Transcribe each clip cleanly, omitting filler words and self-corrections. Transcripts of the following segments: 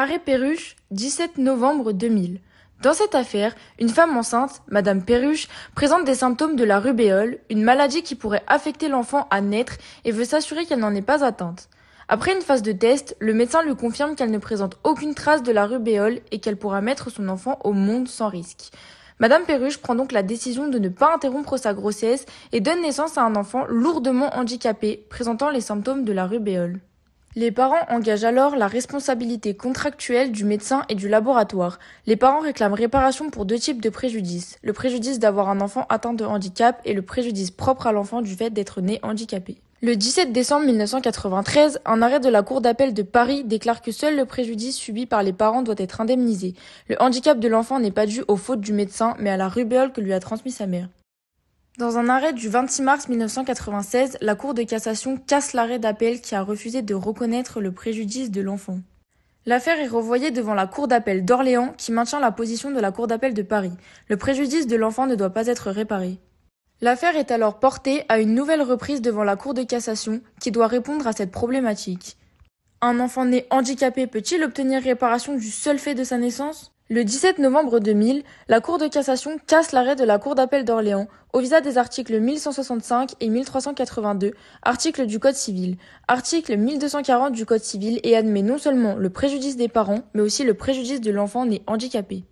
Arrêt Perruche, 17 novembre 2000. Dans cette affaire, une femme enceinte, Madame Perruche, présente des symptômes de la rubéole, une maladie qui pourrait affecter l'enfant à naître et veut s'assurer qu'elle n'en est pas atteinte. Après une phase de test, le médecin lui confirme qu'elle ne présente aucune trace de la rubéole et qu'elle pourra mettre son enfant au monde sans risque. Madame Perruche prend donc la décision de ne pas interrompre sa grossesse et donne naissance à un enfant lourdement handicapé, présentant les symptômes de la rubéole. Les parents engagent alors la responsabilité contractuelle du médecin et du laboratoire. Les parents réclament réparation pour deux types de préjudices. Le préjudice d'avoir un enfant atteint de handicap et le préjudice propre à l'enfant du fait d'être né handicapé. Le 17 décembre 1993, un arrêt de la Cour d'appel de Paris déclare que seul le préjudice subi par les parents doit être indemnisé. Le handicap de l'enfant n'est pas dû aux fautes du médecin, mais à la rubéole que lui a transmis sa mère. Dans un arrêt du 26 mars 1996, la Cour de cassation casse l'arrêt d'appel qui a refusé de reconnaître le préjudice de l'enfant. L'affaire est renvoyée devant la Cour d'appel d'Orléans qui maintient la position de la Cour d'appel de Paris. Le préjudice de l'enfant ne doit pas être réparé. L'affaire est alors portée à une nouvelle reprise devant la Cour de cassation qui doit répondre à cette problématique. Un enfant né handicapé peut-il obtenir réparation du seul fait de sa naissance ? Le 17 novembre 2000, la Cour de cassation casse l'arrêt de la Cour d'appel d'Orléans au visa des articles 1165 et 1382, articles du Code civil, article 1240 du Code civil et admet non seulement le préjudice des parents, mais aussi le préjudice de l'enfant né handicapé.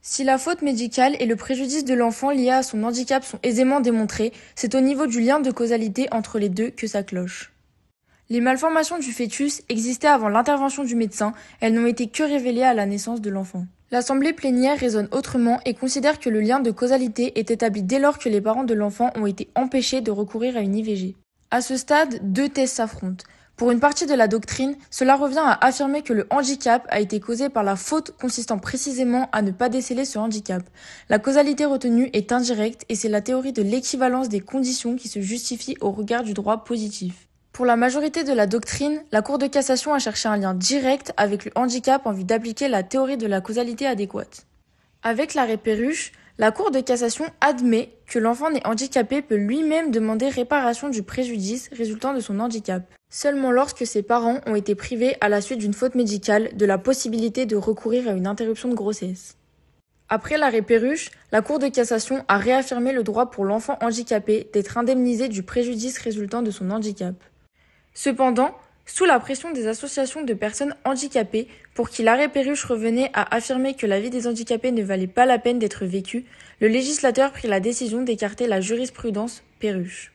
Si la faute médicale et le préjudice de l'enfant lié à son handicap sont aisément démontrés, c'est au niveau du lien de causalité entre les deux que ça cloche. Les malformations du fœtus existaient avant l'intervention du médecin, elles n'ont été que révélées à la naissance de l'enfant. L'Assemblée plénière raisonne autrement et considère que le lien de causalité est établi dès lors que les parents de l'enfant ont été empêchés de recourir à une IVG. À ce stade, deux thèses s'affrontent. Pour une partie de la doctrine, cela revient à affirmer que le handicap a été causé par la faute consistant précisément à ne pas déceler ce handicap. La causalité retenue est indirecte et c'est la théorie de l'équivalence des conditions qui se justifie au regard du droit positif. Pour la majorité de la doctrine, la Cour de cassation a cherché un lien direct avec le handicap en vue d'appliquer la théorie de la causalité adéquate. Avec l'arrêt Perruche, la Cour de cassation admet que l'enfant né handicapé peut lui-même demander réparation du préjudice résultant de son handicap, seulement lorsque ses parents ont été privés à la suite d'une faute médicale de la possibilité de recourir à une interruption de grossesse. Après l'arrêt Perruche, la Cour de cassation a réaffirmé le droit pour l'enfant handicapé d'être indemnisé du préjudice résultant de son handicap. Cependant, sous la pression des associations de personnes handicapées, pour qui l'arrêt Perruche revenait à affirmer que la vie des handicapés ne valait pas la peine d'être vécue, le législateur prit la décision d'écarter la jurisprudence Perruche.